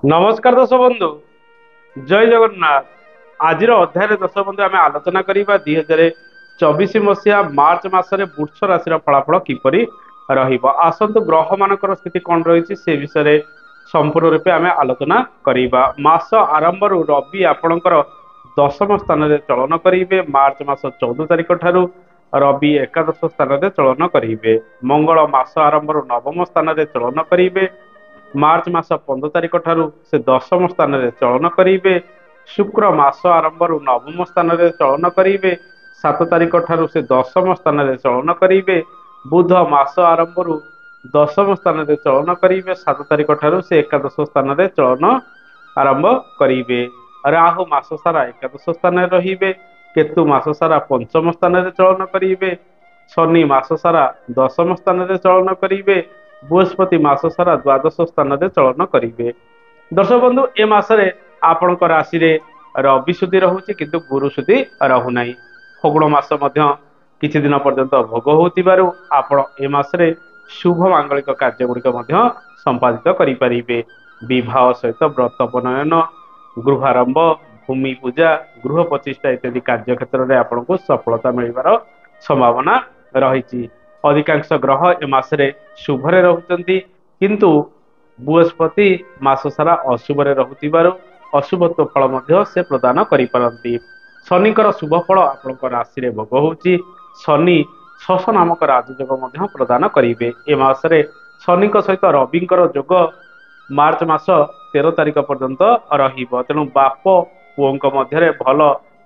नमस्कार दर्शक बंधु जय जगन्नाथ। आज अध्याय दर्शक बंधु आम आलोचना करवा 2024 मसीहा मार्च मसरे वृक्ष राशि फलाफल किपर आसतु ग्रह मान स्थिति कौन रही से विषय संपूर्ण रूपे आम आलोचना करवा। मास आरंभ रवि आपणकर दशम स्थान में चलन करेंगे। मार्च मास 14 तारिख ठारू रवि एकादश स्थान में चलन करेंगे। मंगल मास आरंभ नवम स्थान में चलन करेंगे। मार्च मास 15 तारिख ठारू से दशम स्थान में चलन करेंगे। शुक्र मास आरंभ नवम स्थान में चलन करेंगे। 7 तारिख ठारू से दशम स्थान में चलन करेंगे। बुध मास आरंभ दशम स्थान में चलन करेंगे। 7 तारिख ठारू से एकादश स्थान में चलन आरंभ करेंगे। राहु मास सारा एकादश स्थान में रहिबे। केतु मास सारा पंचम स्थान में चलन करेंगे। शनि मास सारा दशम स्थान में चलन करेंगे। बृहस्पति मास सारा द्वादश स्थान में चलन करेंगे। दर्शक बंधु ए मासरे आपण राशि रे रवि सुधी रोचे किंतु गुरु सुधी रहूना। फगुण मास किछि दिन पर्यंत भोग होतिबारु आपण ए मासरे शुभ मांगलिक कार्य गुड़िक संपादित करें। विवाह सहित व्रत उपनयन, गृहारंभ, भूमि पूजा, गृह प्रतिष्ठा इत्यादि कार्य क्षेत्र में आपन को सफलता मिलबार संभावना रही। अधिकांश ग्रह ए मासरे शुभरे रहउचंती किंतु बृहस्पति मास सारा अशुभरे रहुतिबारु अशुभत्व फल मध्य से प्रदान करि परंती। शनिकर शुभ फल आपनक राशि रे भोग होउची। शनि शश नामक राजयोग मध्य प्रदान करिवे। ए मासरे शनिक सहित रविंकर जोग मार्च मास 13 तारिख पर्यंत रहिबो। तेणु बाप पुओंक मध्यरे भल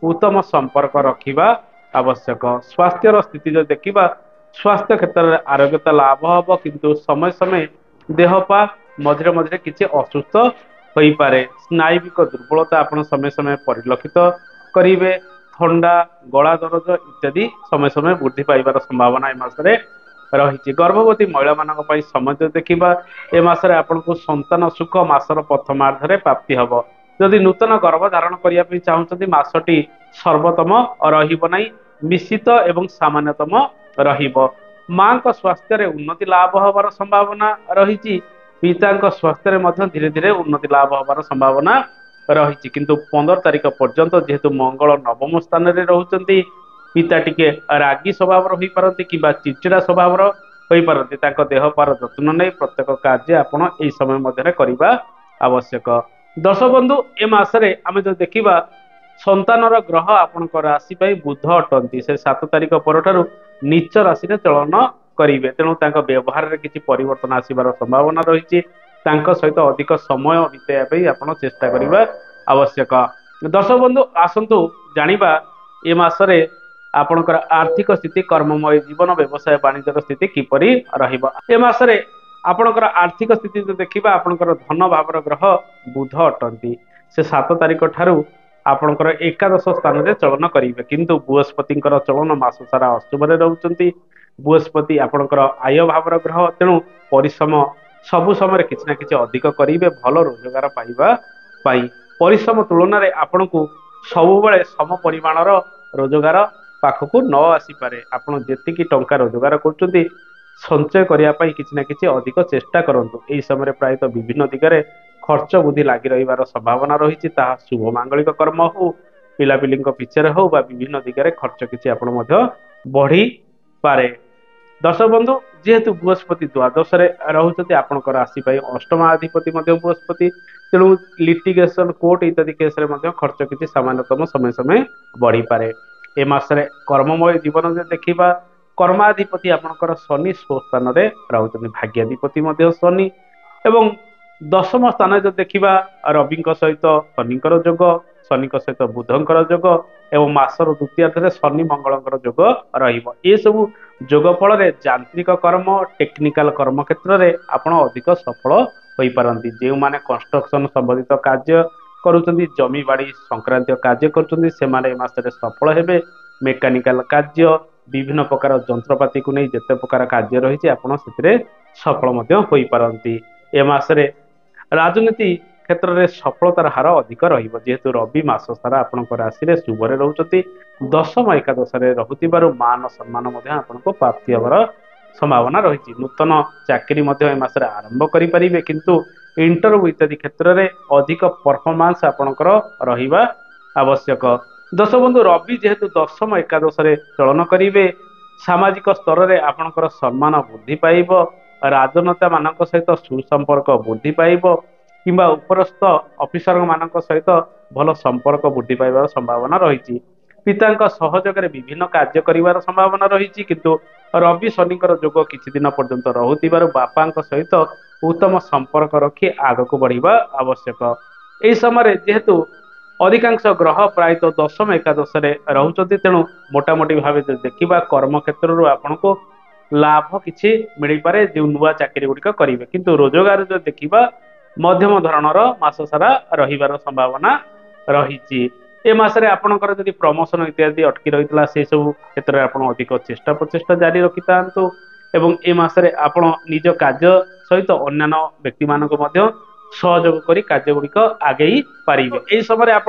उत्तम संपर्क रखिबा आवश्यक। स्वास्थ्यर स्थिति जो देखिबा स्वास्थ्य क्षेत्र में आरोग्यता लाभ हम किंतु समय समय देहपा मझे मझे किसी असुस्थ हो पारे। स्नायुविक दुर्बलता आपन समय समय परिलक्षित करेंगे। थंडा, गला दरज इत्यादि समय समय वृद्धि पाइबार संभावना ए मासरे रही। गर्भवती महिला मानक पई समय जो देखिबा ए मासरे आपन को संतान सुख मासर प्रथमार्धरे प्राप्ति हब। जदि नूतन गर्भ धारण करिया पई चाहुचंती मासटी सर्वोत्तम रहिबो नै, मिश्रित एवं सामान्यतम रहिबो। मां को स्वास्थ्य रे उन्नति लाभ होबार संभावना रही। पिता स्वास्थ्य रे मध्य धीरे धीरे उन्नति लाभ होबार संभावना रही। किंतु 15 तारिख पर्यंत जेहेतु मंगल नवम स्थान में रहउचंती पिता टिके रागी स्वभाव होई पारंती किबा चिड़चिड़ा स्वभाव होई पारंती। तांको देह पार जत्न नै प्रत्येक कार्य आपण एई समय मध्यरे करिबा आवश्यक। दर्शक बंधु ए मासरे आमे जो देखिबा संतानर ग्रह आपणक राशि पाई बुध अटंती। से 7 तारिख परठारु नीच राशि रे चलन करिवे। तेणु तांको व्यवहार रे किछि परिवर्तन आसीबार संभावना रही। तांको सहित अधिक समय बिताइबा पई आपण चेष्टा करिबा आवश्यक। दर्शक बंधु आसंतु जानिबा ए मासरे आपणकर आर्थिक स्थिति, कर्ममय जीवन, व्यवसाय वाणिज्य स्थिति किपरि रहिबा। ए मासरे आपणकर आर्थिक स्थिति जो देखिबा आपणकर धन भावर ग्रह बुध अटंती। से 7 तारिख ठारू आपणकर एकादश स्थान में चलन करेंगे। किंतु बृहस्पति चलन मास सारा अशुभरे रहउचंती। बृहस्पति आपणकर आय भावर ग्रह, तेणु परिश्रम सबु समय किछि ना किछि अधिक करेंगे भल रोजगार पाइबा पाई। परिश्रम तुलन में आपण को सब बेले सम परिमाणर रोजगार पाखकू न आसी पारे। आपण जेतिकी टंका रोजगार करचंती संचय करिया पई किछि ना किछि अधिक चेष्टा करंतु। एई समय प्रायतः विभिन्न दिगरे खर्च बुद्धि लगी रही संभावना रही। शुभ मांगलिक कर्म हो, पिलापिली पिछे हो बा विभिन्न दिगरे खर्च किसी आप बढ़ी पारे। दर्शक बंधु जेहेतु बृहस्पति द्वादश रोचे आपण राशि अष्टमाधिपति बृहस्पति, तेणु लिटिगेशन कोर्ट इत्यादि केस खर्च किसी सामान्यतम समय समय बढ़ी पारे। ए मासरे कर्ममय जीवन जो देखा कर्माधिपति आपणकर शनि स्वस्थान में रोचे। भाग्याधिपति शनि एवं दशम स्थान जो देखा रवि सहित शनिकर जोग, शनि सहित बुधंकर जोग एवं मासर द्वितीयार्धरे शनि मंगलकर जोग रहिबो। ए सबु जोग फल यांत्रिक कर्म, टेक्निकल कर्म क्षेत्र में आपण अधिक सफल होई पारंती। जे माने कंस्ट्रक्शन संबंधित कार्य करूचंती, जमी बाड़ी संक्रांतीय कार्य करूचंती, से माने ए मासरे सफल हेबे। मेकानिकल कार्य, विभिन्न प्रकार जंत्रपाती को नहीं जेते प्रकार कार्य रही आपण सेतिरे सफल मध्य होई पारंती। ए मासरे राजनीति क्षेत्र में सफलतार हार अधिक रहिबो। जेहेतु रवि मास सारा आपणक राशि रे शुभरे रहउचंती, दशम एकादश रहुतिबारु मान सम्मान मध्य आपनको प्राप्ति होबार संभावना रही। नूतन चाकरी मध्य ए मासरे आरंभ करि परिबे, किंतु इंटरव्यू इत्यादि क्षेत्र में अधिक परफॉर्मेंस आपणकर रहिबा आवश्यक। दर्शक बंधु रवि जेहेतु दशम एकादश चलन करेंगे सामाजिक स्तर में आपणकर सम्मान वृद्धि पाइब राजनेता मान सहित सुसंपर्क वृद्धि पाइब किंबा उपरस्थ ऑफिसर मान सहित भल संपर्क वृद्धि पाइबार संभावना रही पिता सहयोग विभिन्न कार्य कर संभावना रही किंतु रवि शनिकर जोग किछि दिन पर्यंत रहुथिबार बापा सहित उत्तम संपर्क रखी आगक बढ़िबा आवश्यक। एही समय जेहेतु अधिकांश ग्रह प्रायतः दशम एकादश रोचते तेणु मोटामोटी भाव देखा कर्म क्षेत्र आपन को लाभ किछि मिल पारे जो नुआ चाकरी गुड़िक करेंगे किंतु रोजगार जो देखा मध्यम धरणर मास सारा रहिबार संभावना रही। ए मासरे आपणकर जदि प्रमोशन इत्यादि अटकी रही से सब क्षेत्र में आप अधिक चेष्टा प्रचेष्टा जारी रखि था एवं ए मासरे आपण निज कार्य सहित अन्य व्यक्ति मानक मध्य सहयोग करी कार्य गुड़िक आगे पारे। यही समय आप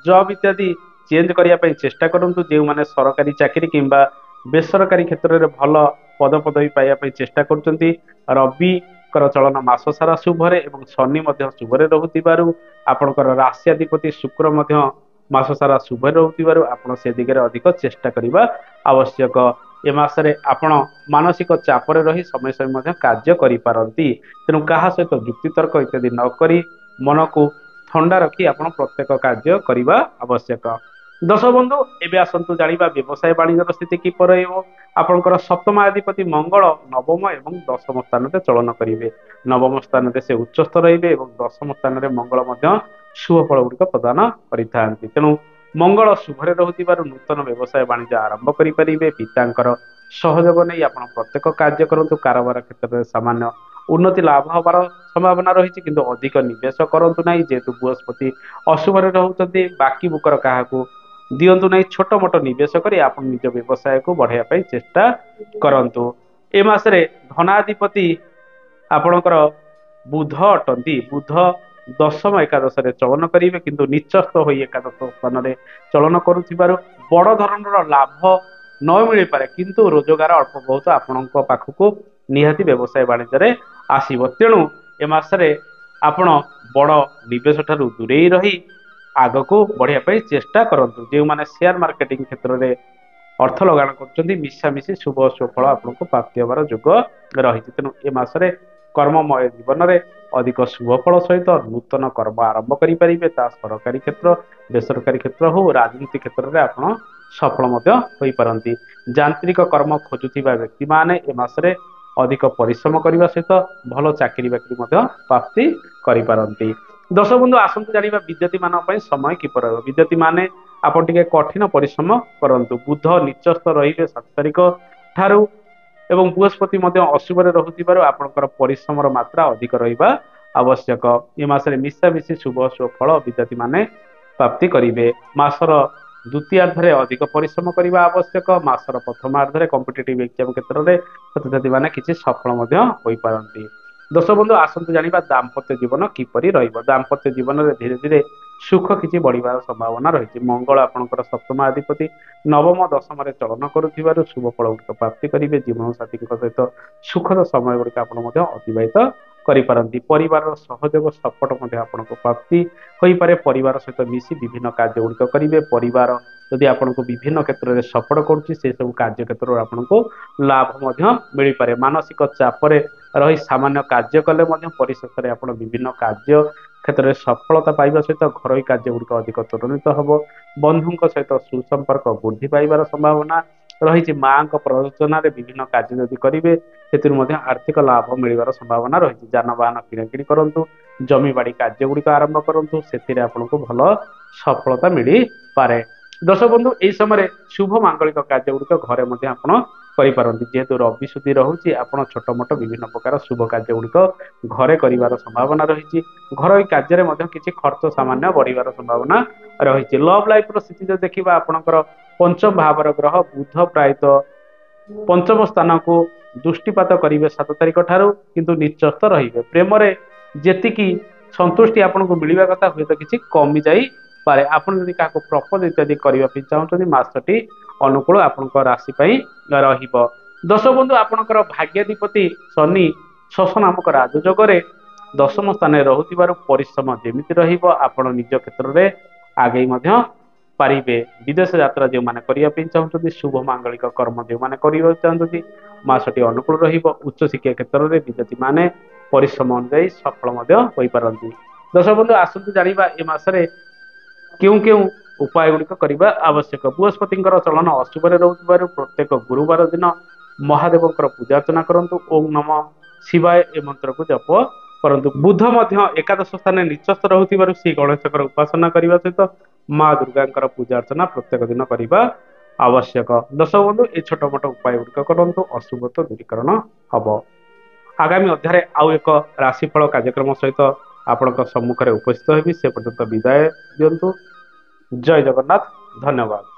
जॉब इत्यादि चेंज करने चेष्टा करूँ जो मैंने सरकारी चाकरी किंबा बेसरकारी क्षेत्र में भल पदपदवी पाइबापी चेष्टा कर रवि चलन मास सारा शुभरे एवं शनि शुभरे रोथिबारु आपणकर राशियाधिपति शुक्र मास सारा शुभरे रोथिबारु आपण से दिगरे अधिक चेष्टा करबा आवश्यक। ए मासरे आपण मानसिक चापरे रही समय समय कार्य करि पारंती तेणु कहा सहित जुक्तितर्क इत्यादि न करी मन को ठंडा रखी आपण प्रत्येक कार्य करबा आवश्यक। दर्शक बंधु एबे आसंतु जानिबा व्यवसाय वाणिज्य स्थिति किपर रहइबो। आपनकर सप्तमाधिपति मंगल नवम एवं दशम स्थान में चलन करेंगे नवम स्थान में से उच्चस्थ रहिबे एवं दशम स्थान में मंगल मध्य शुभ फल गुड़िक प्रदान करिथांती तेणु मंगल शुभरे रहुथिबारु नूतन व्यवसाय वाणिज्य आरंभ करिपारिबे पितांकर सहयोग नहीं आप प्रत्येक कार्य करंतु कारोबार क्षेत्र में सामान्य उन्नति लाभ हबार संभावना रही किंतु अधिक निवेश करंतु नहीं जेहेतु बृहस्पति अशुभरे रहउछन्ति बाकी बुकर काहाकू दिंतु नहीं छोट मोट निवेश कर आप निज व्यवसाय को बढ़ाई चेष्टा करंतु। ए मासरे धनाधिपति आपणकर बुध अटंती बुध दशम एकादश चलन करेंगे किंतु निचस्थ हो एकादश स्थान में चलन करुथिबारु बड़ धरणर लाभ न मिल पारे किंतु रोजगार अल्प बहुत आपण पाखक निहाती व्यवसाय वाणिज्य आसीब तेणु ए मासरे आपण बड़ निवेश ठारू दूरे रही आगको बढ़िया चेष्टा करंतु जो माने शेयर मार्केटिंग क्षेत्र में अर्थ लगान कर मिशामिशी शुभ सुफल आपको प्राप्ति हमार जोग रही तेणु ए मासरे कर्ममय जीवन में अधिक शुभफल सहित नूतन कर्म आरंभ करेंगे सरकारी क्षेत्र बेसरकारी क्षेत्र हो राजनीति क्षेत्र में आप सफल पारती यांत्रिक कर्म खोजुवा व्यक्ति माने ए मासरे अधिक परिश्रम करने सहित भल चाकरी बाकरी प्राप्ति करें। दर्शक बंधु आसंतु जानिबा विद्यार्थी मान समय किपर विद्यार्थी माने आपण टिके कठिन परिश्रम करंतु बुध निचस्थ रहिबे 7 तारिख ठारू एवं बृहस्पति अशुभरे रहुथिबारु आपणकर परिश्रम मात्रा अधिक रहिबा आवश्यक। ए मासरे मिशामिशी शुभ फल विद्यार्थी माने प्राप्ति करिवे मासर द्वितीयार्धरे अधिक परिश्रम करने आवश्यक मासर प्रथमार्धरे कॉम्पिटिटिव एग्जाम क्षेत्र में छात्र मैंने किसी सफल हो पारती। दर्शक बंधु आसंतु जानिबा दाम्पत्य जीवन किपरि रहिबो। दाम्पत्य जीवन में धीरे धीरे सुख किछि बढ़िबार संभावना रही मंगल आपणकर सप्तम अधिपति नवम दशम चलन करुथिबारु शुभ फल गुड़िक प्राप्ति करेंगे जीवन साथी सहित सुखद समय गुड़िक अतिबाहित करिपारंती परिवार सहयोग सपोर्ट आपको प्राप्ति होई पारे परिवार सहित मिसी विभिन्न कार्य गुड़िक करेंगे परिवार यदि आपको विभिन्न क्षेत्र में सपोर्ट करुच्ची से सब कार्य क्षेत्र में आपको लाभ मिल पारे मानसिक चापरे रही सामान्य कार्य कले परिशेष में आप विभिन्न कार्य क्षेत्र में सफलता पाइबा सहित घर कार्य गुड़िक अधिक त्वरित हम बंधु सहित सुसंपर्क वृद्धि पाइबार संभावना रही माँ प्ररोचन विभिन्न कार्य जदि करेंगे से आर्थिक लाभ मिलवार संभावना रही जानवाहन किणाकिणी करूँ जमी बाड़ी कार्य गुड़िक आरंभ करूँ से आपको भल सफलता मिल पारे। दर्शक बंधु यही समय शुभ मांगलिक कार्य गुड़िक घरे करिपारंती जेहेतु रवि सुधी रोचे आप छोट मोट विभिन्न प्रकार शुभ कार्य गुड़िक घरे कर संभावना रही घर कार्य में किसी खर्च सामान्य बढ़िबार संभावना रही। लव लाइफ स्थिति जो देखा आपणकर पंचम भावर ग्रह बुध प्रायतः पंचम स्थान को दृष्टिपात करेंगे 7 तारिख ठारू किंतु निचस्थ रहिबे प्रेम रे जेतिकी संतुष्टि आपको मिलवा कथा हुए तो किसी कमी जाई पारे आपण यदि क्या प्रपोज इत्यादि करने चाहते मासटी अनुकूल आपण राशि रहिबो। दर्शक बंधु आपणकर भाग्याधिपति शनि शश नामक राजयोगे ଦଶମ ସ୍ଥାନରେ ରହୁଥିବାରୁ ପରିଶ୍ରମ ଯେମିତି ରହିବ ଆପଣ ନିଜ କ୍ଷେତ୍ରରେ ଆଗେଇ ମଧ୍ୟ ପାରିବେ। ବିଦେଶ ଯାତ୍ରା ଯେଉଁମାନେ କରିବା ପାଇଁ ଚାହୁଁଛନ୍ତି, ଶୁଭ ମାଙ୍ଗଳିକ କର୍ମ ଯେଉଁମାନେ କରିବାକୁ ଚାହୁଁଛନ୍ତି, ମାସଟି ଅନୁକୂଳ ରହିବ। ଉଚ୍ଚଶିକ୍ଷା କ୍ଷେତ୍ରରେ ବିଦ୍ୟାର୍ଥୀ ମାନେ ପରିଶ୍ରମ ଅନୁଯାୟୀ ସଫଳ ମଧ୍ୟ ହୋଇପାରନ୍ତି। ଦର୍ଶକ ବନ୍ଧୁ, ଆସନ୍ତୁ ଜାଣିବା ଏ ମାସରେ କେଉଁ କେଉଁ ଉପାୟ ଗୁଡିକ କରିବା ଆବଶ୍ୟକ। ବୃହସ୍ପତିଙ୍କର ଚଳନ ଅଶୁଭରେ ରହୁଥିବାରୁ ପ୍ରତ୍ୟେକ ଗୁରୁବାର ଦିନ ମହାଦେବଙ୍କର ପୂଜା ଅର୍ଚ୍ଚନା କରନ୍ତୁ। ଓಂ ନମ ଶିବାୟ ଏ ମନ୍ତ୍ରକୁ ଜପ କରନ୍ତୁ। ବୁଧ ମଧ୍ୟ ଏକାଦଶ ସ୍ଥାନରେ ନିଚସ୍ତ ରହୁଥିବାରୁ ଶ୍ରୀ ଗଣେଶଙ୍କର ଉପାସନା କରିବା ସହିତ ମା ଦୁର୍ଗାଙ୍କର ପୂଜା ଅର୍ଚ୍ଚନା ପ୍ରତ୍ୟେକ ଦିନ କରିବା ଆବଶ୍ୟକ। ଦର୍ଶକ ବନ୍ଧୁ, ଏ ଛୋଟ ମୋଟ ଉପାୟ ଗୁଡିକ କରନ୍ତୁ, ଅଶୁଭତ୍ୱ ଦୂରୀକରଣ ହବ। ଆଗାମୀ ଅଧ୍ୟାୟରେ ଆଉ ଏକ ରାଶିଫଳ କାର୍ଯ୍ୟକ୍ରମ ସହିତ ଆପଣଙ୍କ ସମ୍ମୁଖରେ ଉପସ୍ଥିତ ହେବି। ସେ ପର୍ଯ୍ୟନ୍ତ ବିଦାୟ ଦିଅନ୍ତୁ। ଜୟ ଜଗନ୍ନାଥ, ଧନ୍ୟବାଦ।